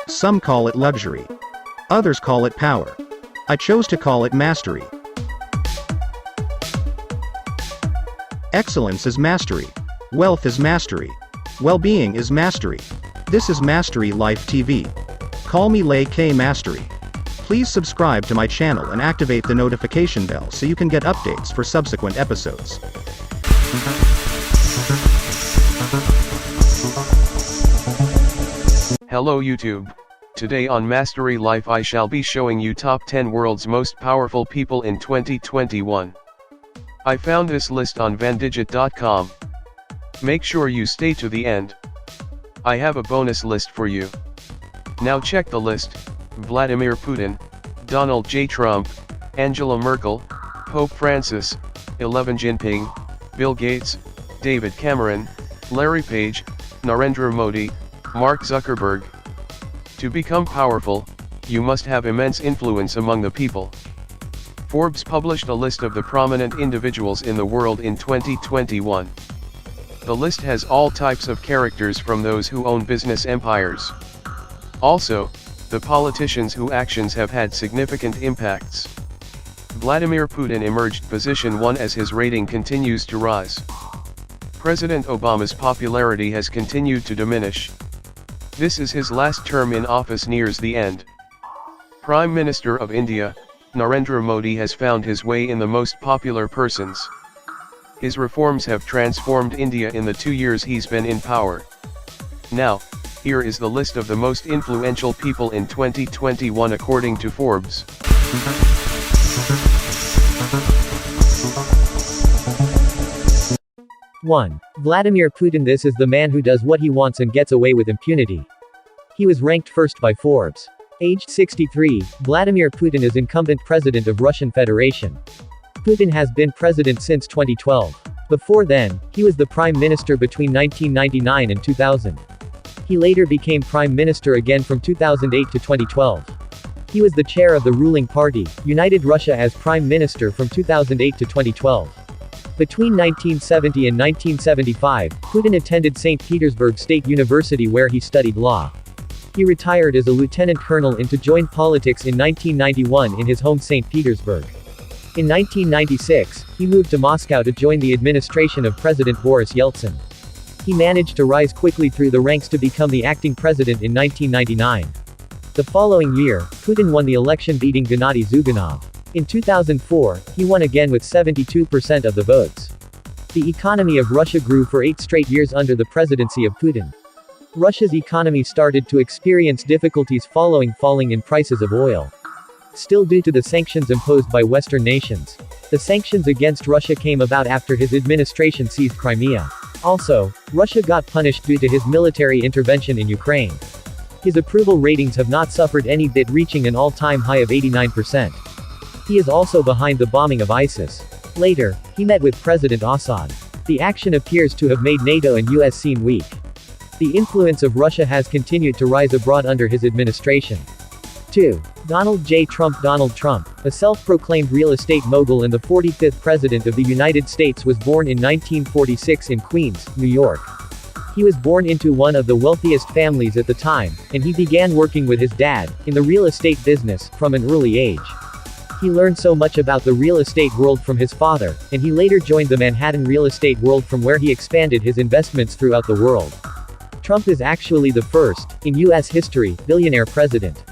Some call it luxury. Others call it power. I chose to call it mastery. Excellence is mastery. Wealth is mastery. Well-being is mastery. This is Mastery Life TV. Call me Lay K Mastery. Please subscribe to my channel and activate the notification bell so you can get updates for subsequent episodes. Hello YouTube. Today on Mastery Life I shall be showing you top 10 world's most powerful people in 2021. I found this list on vandigit.com. Make sure you stay to the end. I have a bonus list for you. Now check the list: Vladimir Putin, Donald J. Trump, Angela Merkel, Pope Francis, Xi-Jinping, Bill Gates, David Cameron, Larry Page, Narendra Modi, Mark Zuckerberg. To become powerful, you must have immense influence among the people. Forbes published a list of the prominent individuals in the world in 2021. The list has all types of characters, from those who own business empires. Also, the politicians whose actions have had significant impacts. Vladimir Putin emerged position 1 as his rating continues to rise. President Obama's popularity has continued to diminish. This is his last term in office nears the end. Prime Minister of India, Narendra Modi, has found his way in the most popular persons. His reforms have transformed India in the 2 years he's been in power. Now, here is the list of the most influential people in 2021 according to Forbes. One. Vladimir Putin. This is the man who does what he wants and gets away with impunity. He was ranked first by Forbes. Aged 63, Vladimir Putin is incumbent president of Russian Federation. Putin has been president since 2012. Before then, he was the prime minister between 1999 and 2000. He later became prime minister again from 2008 to 2012. He was the chair of the ruling party, United Russia, as prime minister from 2008 to 2012. Between 1970 and 1975, Putin attended St. Petersburg State University where he studied law. He retired as a lieutenant colonel and to join politics in 1991 in his home St. Petersburg. In 1996, he moved to Moscow to join the administration of President Boris Yeltsin. He managed to rise quickly through the ranks to become the acting president in 1999. The following year, Putin won the election beating Gennady Zyuganov. In 2004, he won again with 72% of the votes. The economy of Russia grew for 8 straight years under the presidency of Putin. Russia's economy started to experience difficulties following falling in prices of oil. Still, due to the sanctions imposed by Western nations. The sanctions against Russia came about after his administration seized Crimea. Also, Russia got punished due to his military intervention in Ukraine. His approval ratings have not suffered any bit, reaching an all-time high of 89%. He is also behind the bombing of ISIS. Later, he met with President Assad. The action appears to have made NATO and US seem weak. The influence of Russia has continued to rise abroad under his administration. 2. Donald J. Trump. Donald Trump, a self-proclaimed real estate mogul and the 45th President of the United States, was born in 1946 in Queens, New York. He was born into one of the wealthiest families at the time, and he began working with his dad, in the real estate business, from an early age. He learned so much about the real estate world from his father, and he later joined the Manhattan real estate world from where he expanded his investments throughout the world. Trump is actually the first, in U.S. history, billionaire president.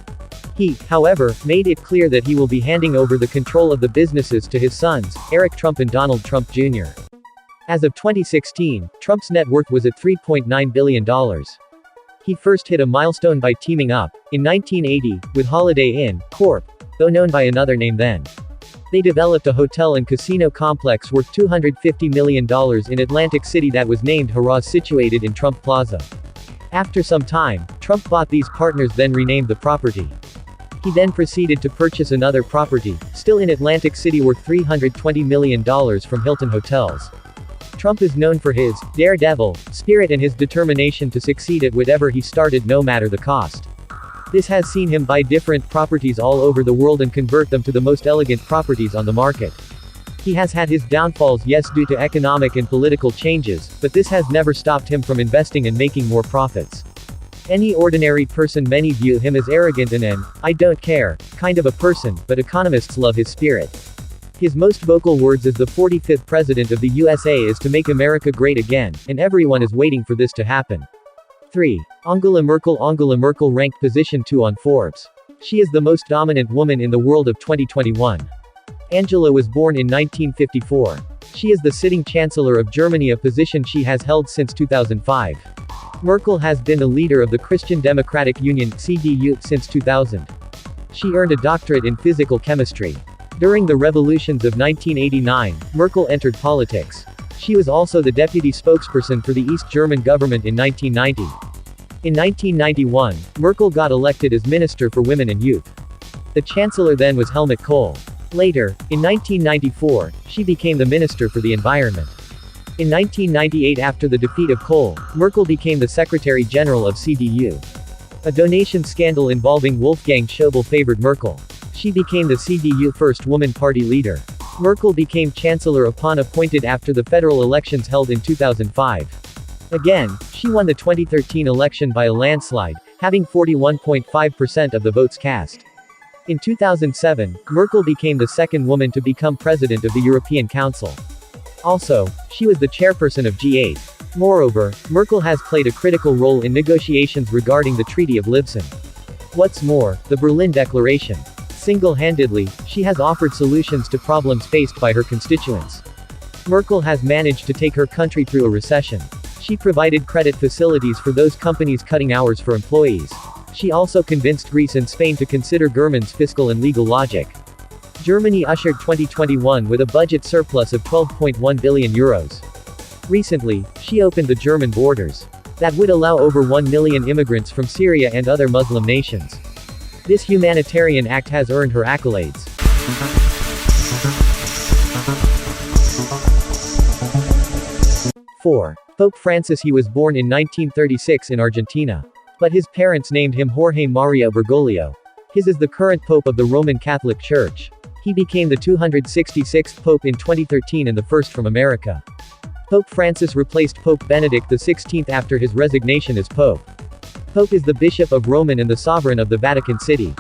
He, however, made it clear that he will be handing over the control of the businesses to his sons, Eric Trump and Donald Trump Jr. As of 2016, Trump's net worth was at $3.9 billion. He first hit a milestone by teaming up, in 1980, with Holiday Inn Corp., though known by another name then. They developed a hotel and casino complex worth $250 million in Atlantic City that was named Harrah's, situated in Trump Plaza. After some time, Trump bought these partners, then renamed the property. He then proceeded to purchase another property, still in Atlantic City, worth $320 million from Hilton Hotels. Trump is known for his daredevil spirit and his determination to succeed at whatever he started, no matter the cost. This has seen him buy different properties all over the world and convert them to the most elegant properties on the market. He has had his downfalls, yes, due to economic and political changes, but this has never stopped him from investing and making more profits. Any ordinary person, many view him as arrogant and an "I don't care" kind of a person, but economists love his spirit. His most vocal words as the 45th President of the USA is to make America great again, and everyone is waiting for this to happen. 3. Angela Merkel. Angela Merkel ranked position 2 on Forbes. She is the most dominant woman in the world of 2021. Angela was born in 1954. She is the sitting Chancellor of Germany, a position she has held since 2005. Merkel has been the leader of the Christian Democratic Union (CDU) since 2000. She earned a doctorate in physical chemistry. During the revolutions of 1989, Merkel entered politics. She was also the deputy spokesperson for the East German government in 1990. In 1991, Merkel got elected as Minister for Women and Youth. The Chancellor then was Helmut Kohl. Later, in 1994, she became the Minister for the Environment. In 1998, after the defeat of Kohl, Merkel became the Secretary General of CDU. A donation scandal involving Wolfgang Schäuble favored Merkel. She became the CDU first woman party leader. Merkel became Chancellor upon appointed after the federal elections held in 2005. Again, she won the 2013 election by a landslide, having 41.5% of the votes cast. In 2007, Merkel became the second woman to become President of the European Council. Also, she was the chairperson of G8. Moreover, Merkel has played a critical role in negotiations regarding the Treaty of Lisbon. What's more, the Berlin Declaration. Single-handedly, she has offered solutions to problems faced by her constituents. Merkel has managed to take her country through a recession. She provided credit facilities for those companies cutting hours for employees. She also convinced Greece and Spain to consider Germany's fiscal and legal logic. Germany ushered 2021 with a budget surplus of 12.1 billion euros. Recently, she opened the German borders. That would allow over 1 million immigrants from Syria and other Muslim nations. This humanitarian act has earned her accolades. 4. Pope Francis. He was born in 1936 in Argentina. But his parents named him Jorge Mario Bergoglio. His is the current Pope of the Roman Catholic Church. He became the 266th Pope in 2013 and the first from America. Pope Francis replaced Pope Benedict XVI after his resignation as Pope. Pope is the Bishop of Rome and the Sovereign of the Vatican City.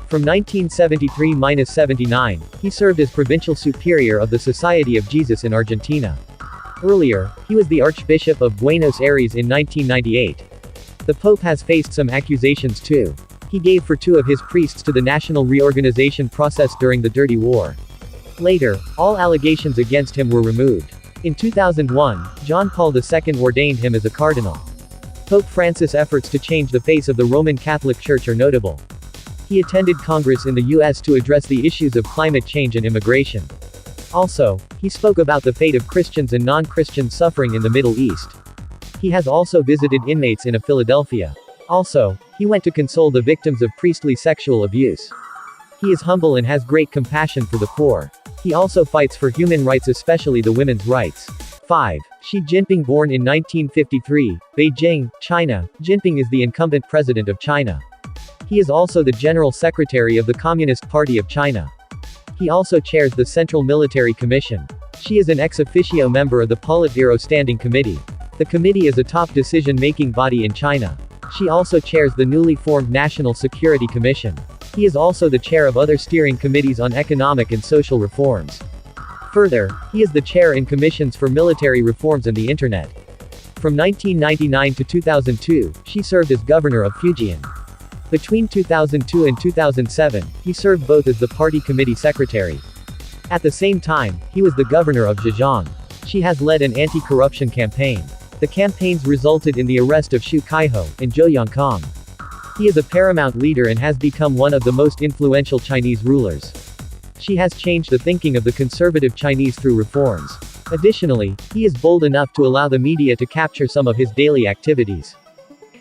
From 1973–79, he served as Provincial Superior of the Society of Jesus in Argentina. Earlier, he was the Archbishop of Buenos Aires in 1998. The Pope has faced some accusations too. He gave for 2 of his priests to the national reorganization process during the Dirty War. Later, all allegations against him were removed. In 2001, John Paul II ordained him as a cardinal. Pope Francis' efforts to change the face of the Roman Catholic Church are notable. He attended Congress in the U.S. to address the issues of climate change and immigration. Also, he spoke about the fate of Christians and non-Christians suffering in the Middle East. He has also visited inmates in Philadelphia. Also, he went to console the victims of priestly sexual abuse. He is humble and has great compassion for the poor. He also fights for human rights, especially the women's rights. 5. Xi Jinping. Born in 1953, Beijing, China, Jinping is the incumbent president of China. He is also the General Secretary of the Communist Party of China. He also chairs the Central Military Commission. She is an ex officio member of the Politburo Standing Committee. The committee is a top decision-making body in China. She also chairs the newly formed National Security Commission. He is also the chair of other steering committees on economic and social reforms. Further, he is the chair in commissions for military reforms and the Internet. From 1999 to 2002, she served as governor of Fujian. Between 2002 and 2007, he served both as the party committee secretary. At the same time, he was the governor of Zhejiang. She has led an anti-corruption campaign. The campaigns resulted in the arrest of Xu Kaiho and Zhou Yongkang. He is a paramount leader and has become one of the most influential Chinese rulers. She has changed the thinking of the conservative Chinese through reforms. Additionally, he is bold enough to allow the media to capture some of his daily activities.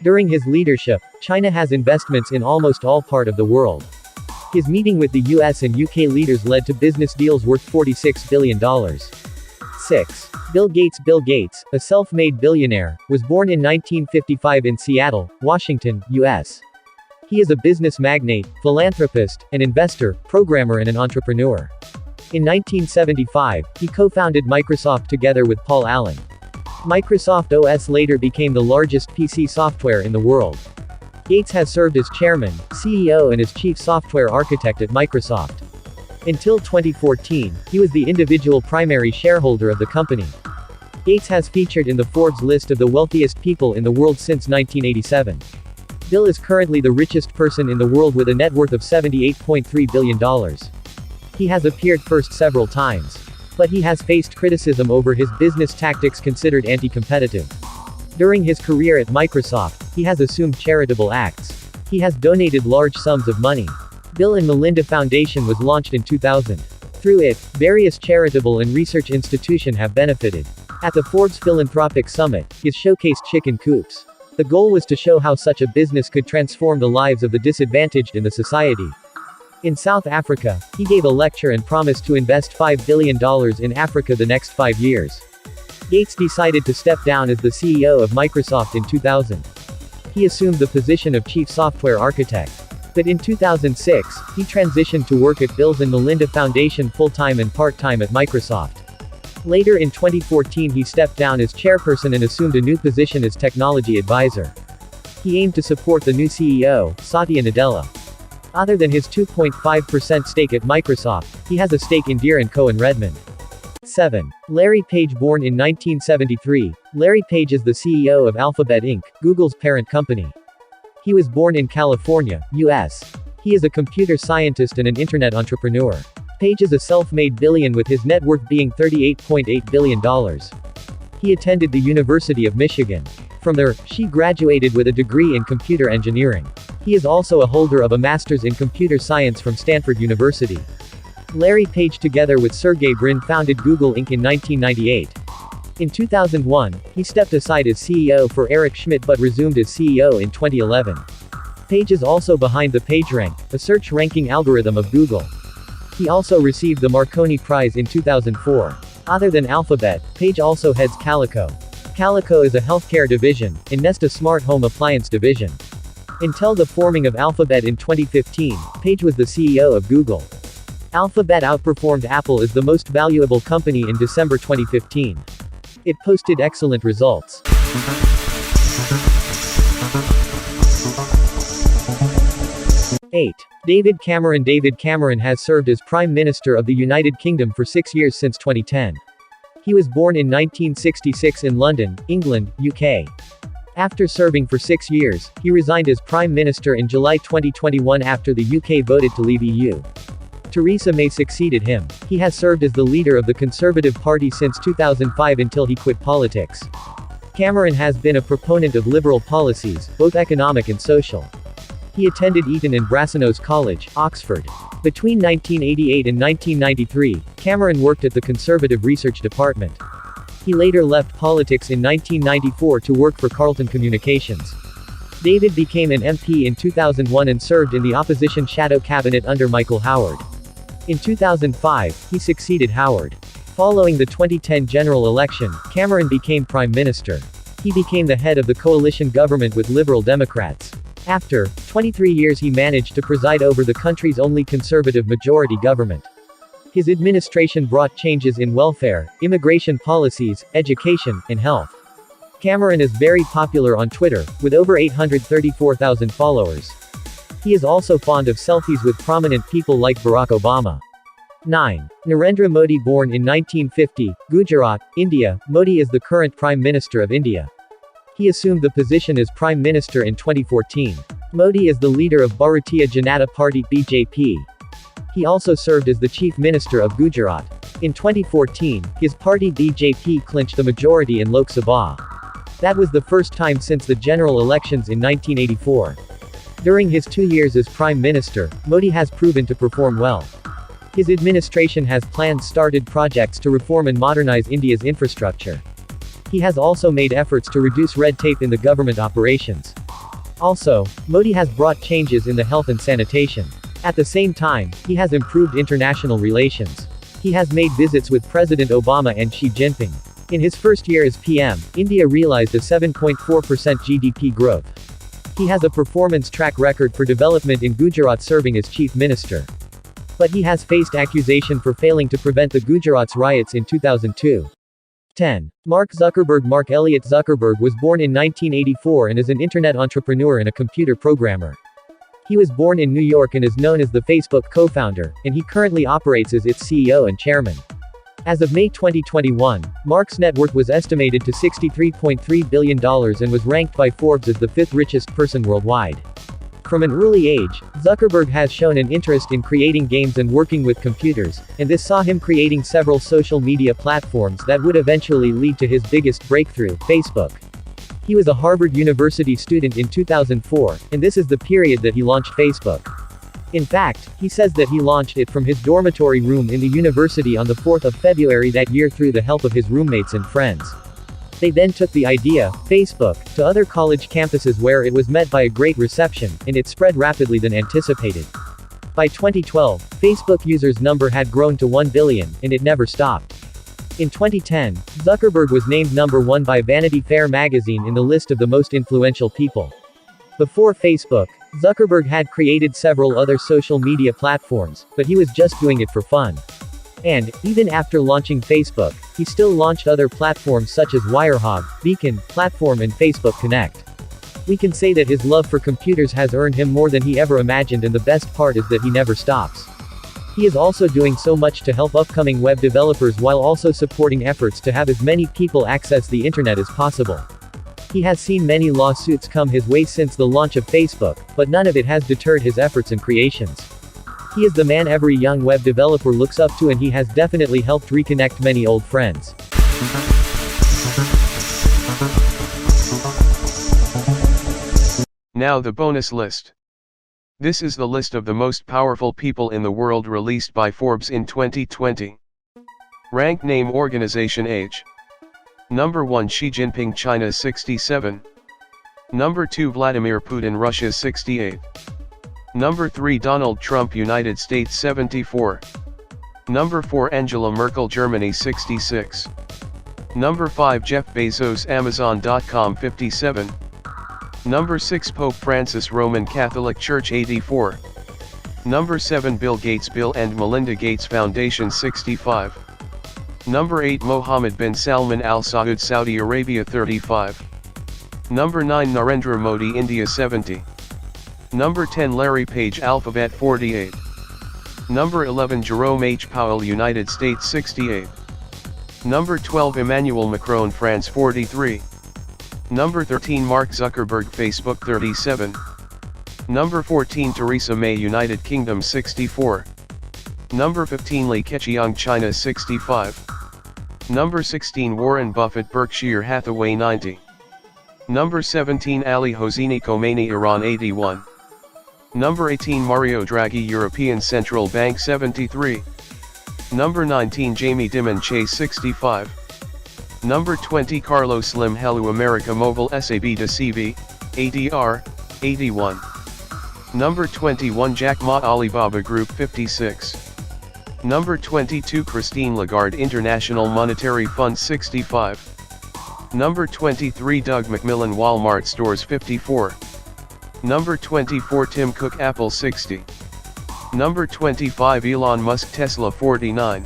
During his leadership, China has investments in almost all parts of the world. His meeting with the US and UK leaders led to business deals worth $46 billion. 6. Bill Gates. Bill Gates, a self-made billionaire, was born in 1955 in Seattle, Washington, U.S. He is a business magnate, philanthropist, an investor, programmer and an entrepreneur. In 1975, he co-founded Microsoft together with Paul Allen. Microsoft OS later became the largest PC software in the world. Gates has served as chairman, CEO and as chief software architect at Microsoft. Until 2014, he was the individual primary shareholder of the company. Gates has featured in the Forbes list of the wealthiest people in the world since 1987. Bill is currently the richest person in the world with a net worth of $78.3 billion. He has appeared first several times. But he has faced criticism over his business tactics considered anti-competitive. During his career at Microsoft, he has assumed charitable acts. He has donated large sums of money. Bill and Melinda Foundation was launched in 2000. Through it, various charitable and research institutions have benefited. At the Forbes Philanthropic Summit, he showcased chicken coops. The goal was to show how such a business could transform the lives of the disadvantaged in the society. In South Africa, he gave a lecture and promised to invest $5 billion in Africa the next 5 years. Gates decided to step down as the CEO of Microsoft in 2000. He assumed the position of chief software architect. But in 2006, he transitioned to work at Bill's and Melinda Foundation full-time and part-time at Microsoft. Later in 2014 he stepped down as chairperson and assumed a new position as technology advisor. He aimed to support the new CEO, Satya Nadella. Other than his 2.5% stake at Microsoft, he has a stake in Deere & Co. and Redmond. 7. Larry Page. Born in 1973, Larry Page is the CEO of Alphabet Inc., Google's parent company. He was born in California, U.S. He is a computer scientist and an internet entrepreneur. Page is a self-made billionaire with his net worth being $38.8 billion. He attended the University of Michigan. From there, she graduated with a degree in computer engineering. He is also a holder of a master's in computer science from Stanford University. Larry Page together with Sergey Brin founded Google Inc. in 1998. In 2001, he stepped aside as CEO for Eric Schmidt but resumed as CEO in 2011. Page is also behind the PageRank, a search ranking algorithm of Google. He also received the Marconi Prize in 2004. Other than Alphabet, Page also heads Calico. Calico is a healthcare division, and Nest a smart home appliance division. Until the forming of Alphabet in 2015, Page was the CEO of Google. Alphabet outperformed Apple as the most valuable company in December 2015. It posted excellent results. 8. David Cameron. David Cameron has served as Prime Minister of the United Kingdom for 6 years since 2010. He was born in 1966 in London, England, UK. After serving for 6 years, he resigned as Prime Minister in July 2021 after the UK voted to leave EU. Theresa May succeeded him. He has served as the leader of the Conservative Party since 2005 until he quit politics. Cameron has been a proponent of liberal policies, both economic and social. He attended Eton and Brasenose College, Oxford. Between 1988 and 1993, Cameron worked at the Conservative Research Department. He later left politics in 1994 to work for Carlton Communications. David became an MP in 2001 and served in the opposition shadow cabinet under Michael Howard. In 2005, he succeeded Howard. Following the 2010 general election, Cameron became Prime Minister. He became the head of the coalition government with Liberal Democrats. After 23 years he managed to preside over the country's only conservative majority government. His administration brought changes in welfare, immigration policies, education, and health. Cameron is very popular on Twitter, with over 834,000 followers. He is also fond of selfies with prominent people like Barack Obama. 9. Narendra Modi. Born in 1950, Gujarat, India, Modi is the current Prime Minister of India. He assumed the position as Prime Minister in 2014. Modi is the leader of Bharatiya Janata Party (BJP). He also served as the Chief Minister of Gujarat. In 2014, his party BJP clinched the majority in Lok Sabha. That was the first time since the general elections in 1984. During his 2 years as Prime Minister, Modi has proven to perform well. His administration has started projects to reform and modernize India's infrastructure. He has also made efforts to reduce red tape in the government operations. Also, Modi has brought changes in the health and sanitation. At the same time, he has improved international relations. He has made visits with President Obama and Xi Jinping. In his first year as PM, India realized a 7.4% GDP growth. He has a performance track record for development in Gujarat serving as Chief Minister. But he has faced accusation for failing to prevent the Gujarat's riots in 2002. 10. Mark Zuckerberg. Mark Elliott Zuckerberg was born in 1984 and is an internet entrepreneur and a computer programmer. He was born in New York and is known as the Facebook co-founder, and he currently operates as its CEO and chairman. As of May 2021, Mark's net worth was estimated to $63.3 billion and was ranked by Forbes as the fifth richest person worldwide. From an early age, Zuckerberg has shown an interest in creating games and working with computers, and this saw him creating several social media platforms that would eventually lead to his biggest breakthrough, Facebook. He was a Harvard University student in 2004, and this is the period that he launched Facebook. In fact, he says that he launched it from his dormitory room in the university on the 4th of February that year through the help of his roommates and friends. They then took the idea, Facebook, to other college campuses where it was met by a great reception, and it spread rapidly than anticipated. By 2012, Facebook users' number had grown to 1 billion, and it never stopped. In 2010, Zuckerberg was named number 1 by Vanity Fair magazine in the list of the most influential people. Before Facebook, Zuckerberg had created several other social media platforms, but he was just doing it for fun. And, even after launching Facebook, he still launched other platforms such as Wirehog, Beacon, Platform and Facebook Connect. We can say that his love for computers has earned him more than he ever imagined, and the best part is that he never stops. He is also doing so much to help upcoming web developers while also supporting efforts to have as many people access the internet as possible. He has seen many lawsuits come his way since the launch of Facebook, but none of it has deterred his efforts and creations. He is the man every young web developer looks up to, and he has definitely helped reconnect many old friends. Now the bonus list. This is the list of the most powerful people in the world released by Forbes in 2020. Rank: name, organization, age. Number 1 Xi Jinping, China 67. Number 2 Vladimir Putin, Russia 68. Number 3 Donald Trump, United States 74. Number 4 Angela Merkel, Germany 66. Number 5 Jeff Bezos, Amazon.com 57. Number 6 Pope Francis, Roman Catholic Church 84. Number 7 Bill Gates, Bill and Melinda Gates Foundation 65. Number 8 Mohammed bin Salman Al Saud, Saudi Arabia 35. Number 9 Narendra Modi, India 70. Number 10 Larry Page, Alphabet 48. Number 11 Jerome H. Powell, United States 68. Number 12 Emmanuel Macron, France 43. Number 13 Mark Zuckerberg, Facebook 37. Number 14 Theresa May, United Kingdom 64. Number 15 Li Keqiang, China 65. Number 16 Warren Buffett, Berkshire Hathaway 90. Number 17 Ali Hoseini-Khamenei, Iran 81. Number 18 Mario Draghi, European Central Bank 73. Number 19 Jamie Dimon, Chase 65. Number 20 Carlos Slim, Helu, America Movil, SAB to CV, ADR, 81. Number 21 Jack Ma, Alibaba Group 56. Number 22 Christine Lagarde, International Monetary Fund 65. Number 23 Doug McMillon, Wal-Mart Stores 54. Number 24 Tim Cook, Apple 60. Number 25 Elon Musk, Tesla 49.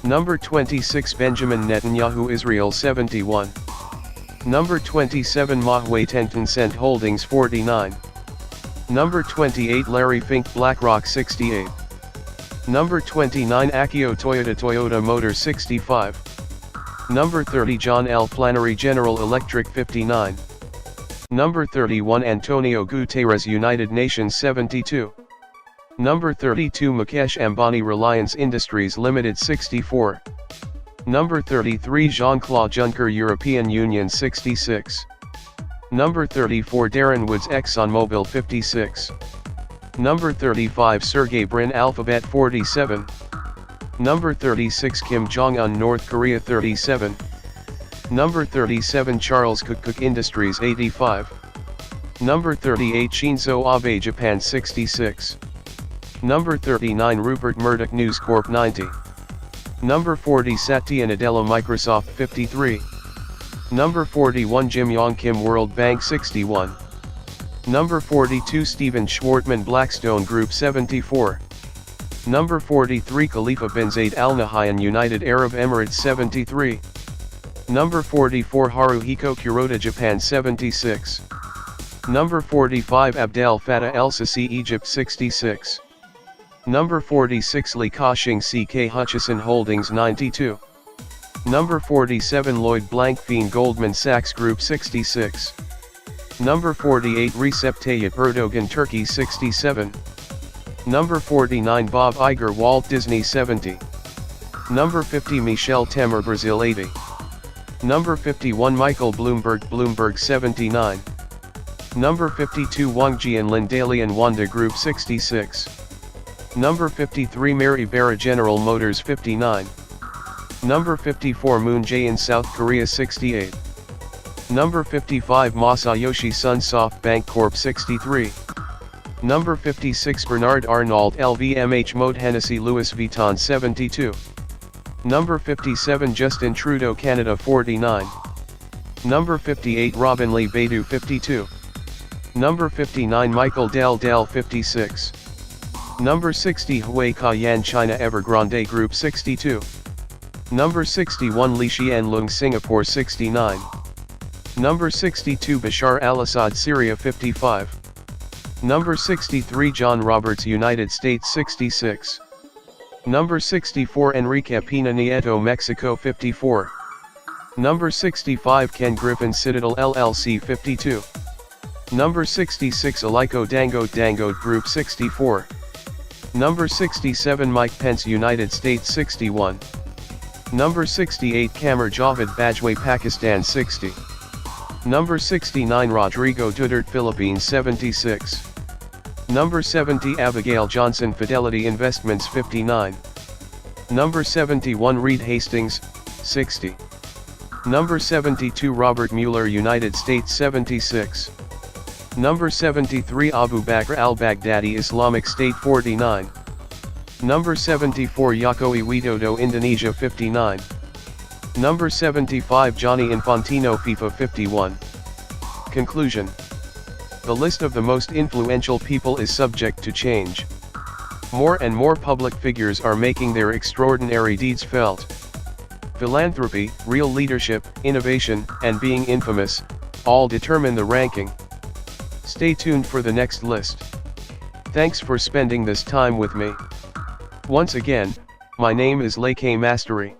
Number 26 Benjamin Netanyahu, Israel 71. Number 27 Huawei, Tencent Holdings 49. Number 28 Larry Fink, BlackRock 68. Number 29 Akio Toyota, Toyota Motor 65. Number 30 John L. Flannery, General Electric 59. Number 31 Antonio Guterres, United Nations 72. Number 32 Mukesh Ambani, Reliance Industries Limited 64. Number 33 Jean-Claude Juncker, European Union 66. Number 34 Darren Woods, ExxonMobil 56. Number 35 Sergey Brin, Alphabet 47. Number 36 Kim Jong-un, North Korea 37. Number 37 Charles Cook Industries 85. Number 38 Shinzo Abe, Japan 66. Number 39 Rupert Murdoch, News Corp 90. Number 40 Satya Nadella, Microsoft 53. Number 41 Jim Yong Kim, World Bank 61. Number 42 Stephen Schwartman, Blackstone Group 74. Number 43 Khalifa bin Zayed Al Nahyan United Arab Emirates 73. Number 44 Haruhiko Kuroda Japan 76. Number 45 Abdel Fattah El-Sisi Egypt 66. Number 46 Li Ka-shing CK Hutchison Holdings 92. Number 47 Lloyd Blankfein Goldman Sachs Group 66. Number 48 Recep Tayyip Erdogan Turkey 67. Number 49 Bob Iger Walt Disney 70. Number 50 Michel Temer Brazil 80. Number 51 Michael Bloomberg 79. Number 52 Wang Jianlin Dalian Wanda Group 66. Number 53 Mary Barra General Motors 59. Number 54 Moon Jae-in South Korea 68. Number 55 Masayoshi Son SoftBank Corp 63. Number 56 Bernard Arnault LVMH Mode Hennessy Louis Vuitton 72. Number 57 Justin Trudeau Canada 49. Number 58 Robin Lee Baidu 52. Number 59 Michael Dell 56. Number 60 Hui Ka-yan China Evergrande Group 62. Number 61 Li Xianlong Singapore 69. Number 62 Bashar al-Assad Syria 55. Number 63 John Roberts United States 66. Number 64 Enrique Pena Nieto Mexico 54. Number 65 Ken Griffin Citadel LLC 52. Number 66 Aliko Dangote Group 64. Number 67 Mike Pence United States 61. Number 68 Qamar Javed Bajwa Pakistan 60. Number 69 Rodrigo Duterte Philippines 76. Number 70 Abigail Johnson Fidelity Investments 59. Number 71 Reed Hastings 60. Number 72 Robert Mueller United States 76. Number 73 Abu Bakr al-Baghdadi Islamic State 49. Number 74 Jokowi Widodo Indonesia 59. Number 75 Johnny Infantino FIFA 51. Conclusion. The list of the most influential people is subject to change. More and more public figures are making their extraordinary deeds felt. Philanthropy, real leadership, innovation, and being infamous, all determine the ranking. Stay tuned for the next list. Thanks for spending this time with me. Once again, my name is Leke Mastery.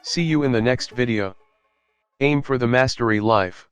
See you in the next video. Aim for the mastery life.